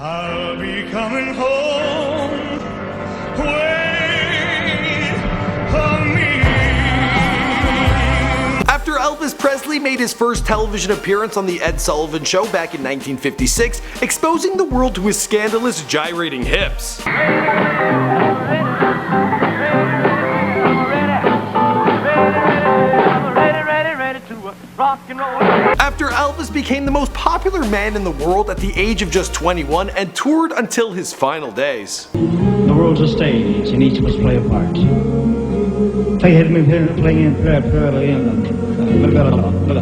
I'll be coming home. Wait for me. After Elvis Presley made his first television appearance on the Ed Sullican Show back in 1956, exposing the world to his scandalous gyrating hips. After Elvis became the most popular man in the world at the age of just 21 and toured until his final days. The world's a stage and each must play a part.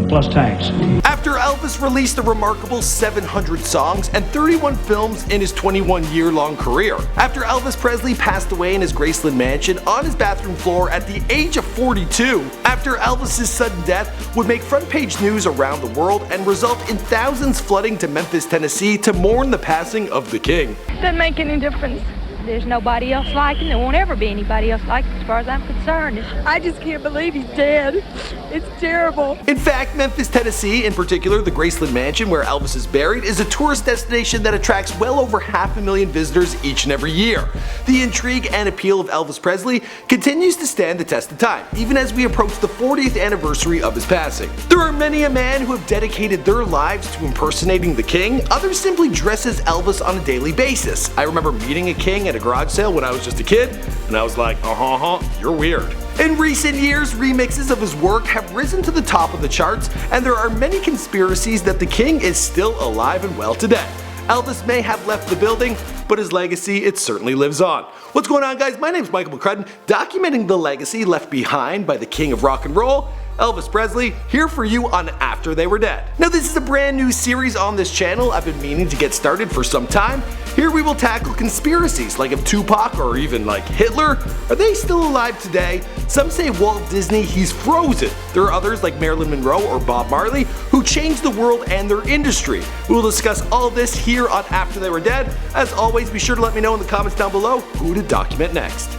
Plus tax. After Elvis released a remarkable 700 songs and 31 films in his 21-year-long career. After Elvis Presley passed away in his Graceland Mansion on his bathroom floor at the age of 42. After Elvis's sudden death would make front page news around the world and result in thousands flooding to Memphis, Tennessee to mourn the passing of the king. Doesn't make any difference. There's nobody else like him. There won't ever be anybody else like him as far as I'm concerned. I just can't believe he's dead. It's terrible. In fact, Memphis, Tennessee, in particular the Graceland Mansion where Elvis is buried, is a tourist destination that attracts well over 500,000 visitors each and every year. The intrigue and appeal of Elvis Presley continues to stand the test of time, even as we approach the 40th anniversary of his passing. There are many a man who have dedicated their lives to impersonating the king. Others simply dress as Elvis on a daily basis. I remember meeting a king at a garage sale when I was just a kid, and I was like, you're weird. In recent years, remixes of his work have risen to the top of the charts, and there are many conspiracies that the king is still alive and well today. Elvis may have left the building, but his legacy, it certainly lives on. What's going on, guys? My name is Michael McCrudden, documenting the legacy left behind by the king of rock and roll, Elvis Presley, here for you on After They Were Dead. Now, this is a brand new series on this channel I've been meaning to get started for some time. Here we will tackle conspiracies like of Tupac or even like Hitler. Are they still alive today? Some say Walt Disney, he's frozen. There are others like Marilyn Monroe or Bob Marley who changed the world and their industry. We will discuss all this here on After They Were Dead. As always, be sure to let me know in the comments down below who to document next.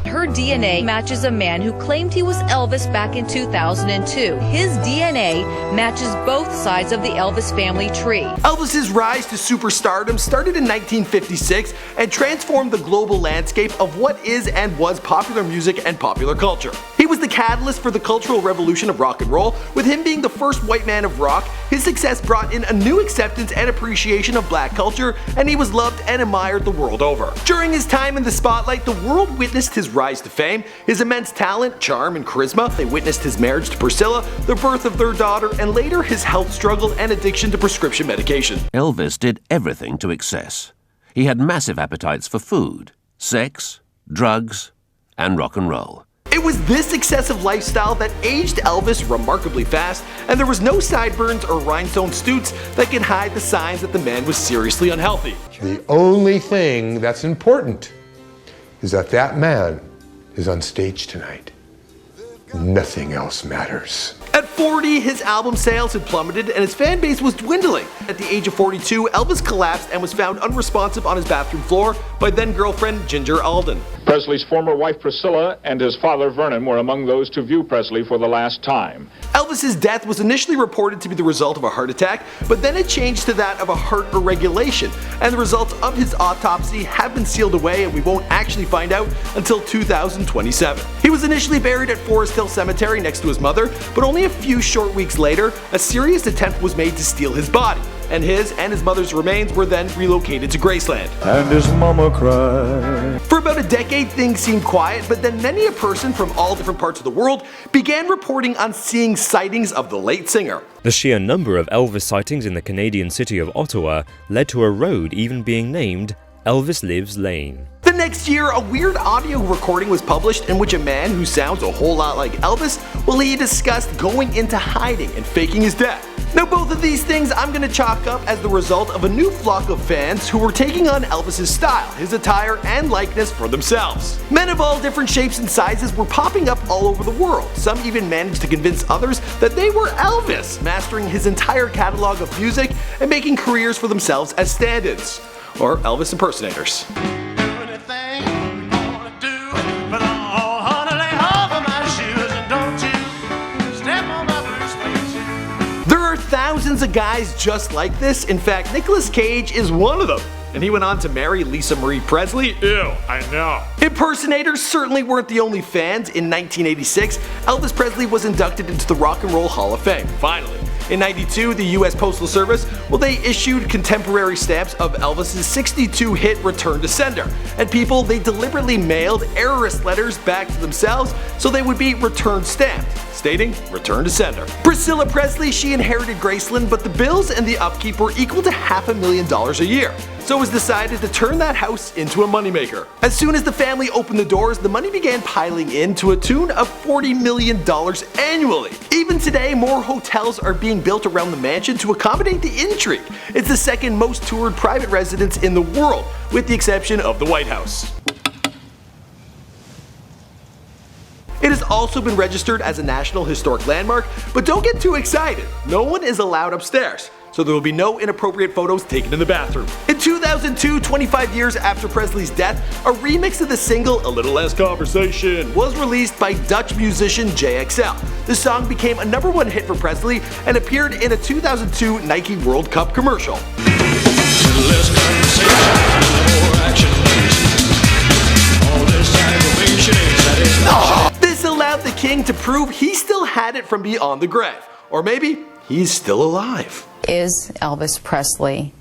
Her DNA matches a man who claimed he was Elvis back in 2002. His DNA matches both sides of the Elvis family tree. Elvis's rise to superstardom started in 1956 and transformed the global landscape of what is and was popular music and popular culture. He was the catalyst for the cultural revolution of rock and roll, with him being the first white man of rock. His success brought in a new acceptance and appreciation of black culture, and he was loved and admired the world over. During his time in the spotlight, the world witnessed his rise to fame, his immense talent, charm, and charisma. They witnessed his marriage to Priscilla, the birth of their daughter, and later his health struggle and addiction to prescription medication. Elvis did everything to excess. He had massive appetites for food, sex, drugs, and rock and roll. It was this excessive lifestyle that aged Elvis remarkably fast, and there was no sideburns or rhinestone stoots that could hide the signs that the man was seriously unhealthy. The only thing that's important is that that man is on stage tonight. Nothing else matters. At 40, his album sales had plummeted and his fan base was dwindling. At the age of 42, Elvis collapsed and was found unresponsive on his bathroom floor by then-girlfriend Ginger Alden. Presley's former wife Priscilla and his father Vernon were among those to view Presley for the last time. Elvis's death was initially reported to be the result of a heart attack, but then it changed to that of a heart irregulation, and the results of his autopsy have been sealed away and we won't actually find out until 2027. He was initially buried at Forest Hill Cemetery next to his mother, but only a few short weeks later, a serious attempt was made to steal his body, and his mother's remains were then relocated to Graceland. And his mama cried. For about a decade, things seemed quiet, but then many a person from all different parts of the world began reporting on seeing sightings of the late singer. The sheer number of Elvis sightings in the Canadian city of Ottawa led to a road even being named Elvis Lives Lane. The next year, a weird audio recording was published in which a man who sounds a whole lot like Elvis, well, he discussed going into hiding and faking his death. Now, both of these things I'm going to chalk up as the result of a new flock of fans who were taking on Elvis's style, his attire, and likeness for themselves. Men of all different shapes and sizes were popping up all over the world. Some even managed to convince others that they were Elvis, mastering his entire catalog of music and making careers for themselves as stand-ins, or Elvis impersonators. thousands of guys just like this. In fact, Nicolas Cage is one of them. And he went on to marry Lisa Marie Presley. Ew, I know. Impersonators certainly weren't the only fans. In 1986, Elvis Presley was inducted into the Rock and Roll Hall of Fame, finally. In 92, the US Postal Service, well, they issued contemporary stamps of Elvis's 62 hit Return to Sender. And people, they deliberately mailed errorist letters back to themselves so they would be return stamped, stating Return to Sender. Priscilla Presley, she inherited Graceland, but the bills and the upkeep were equal to $500,000 a year. So it was decided to turn that house into a moneymaker. As soon as the family opened the doors, the money began piling in to a tune of $40 million annually. Even today, more hotels are being built around the mansion to accommodate the intrigue. It's the second most toured private residence in the world, with the exception of the White House. It has also been registered as a National Historic Landmark, but don't get too excited. No one is allowed upstairs, so there will be no inappropriate photos taken in the bathroom. In 2002, 25 years after Presley's death, a remix of the single A Little Less Conversation was released by Dutch musician JXL. The song became a #1 hit for Presley and appeared in a 2002 Nike World Cup commercial. This allowed the king to prove he still had it from beyond the grave. Or maybe he's still alive. Is Elvis Presley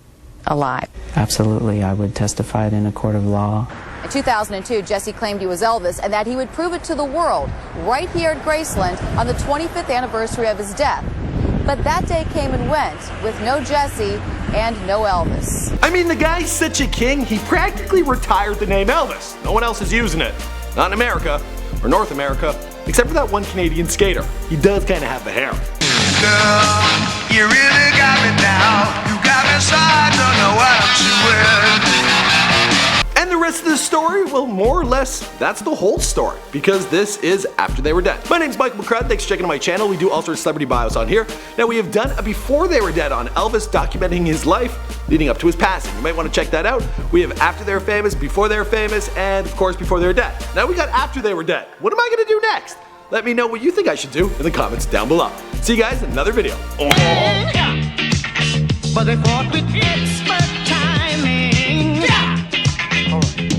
alive? Absolutely, I would testify it in a court of law. In 2002, Jesse claimed he was Elvis and that he would prove it to the world right here at Graceland on the 25th anniversary of his death. But that day came and went with no Jesse and no Elvis. I mean, the guy's such a king, he practically retired the name Elvis. No one else is using it. Not in America, or North America, except for that one Canadian skater. He does kind of have the hair. Girl, you really got me now. You got me so I don't know what I'm doing. And the rest of the story, well, more or less, that's the whole story, because this is After They Were Dead. My name's Michael McCrud, thanks for checking out my channel. We do all sorts of celebrity bios on here. Now, we have done a Before They Were Dead on Elvis, documenting his life leading up to his passing. You might want to check that out. We have After They Were Famous, Before They Were Famous, and of course, Before They Were Dead. Now we got After They Were Dead. What am I going to do next? Let me know what you think I should do in the comments down below. See you guys in another video. But they fought with experts.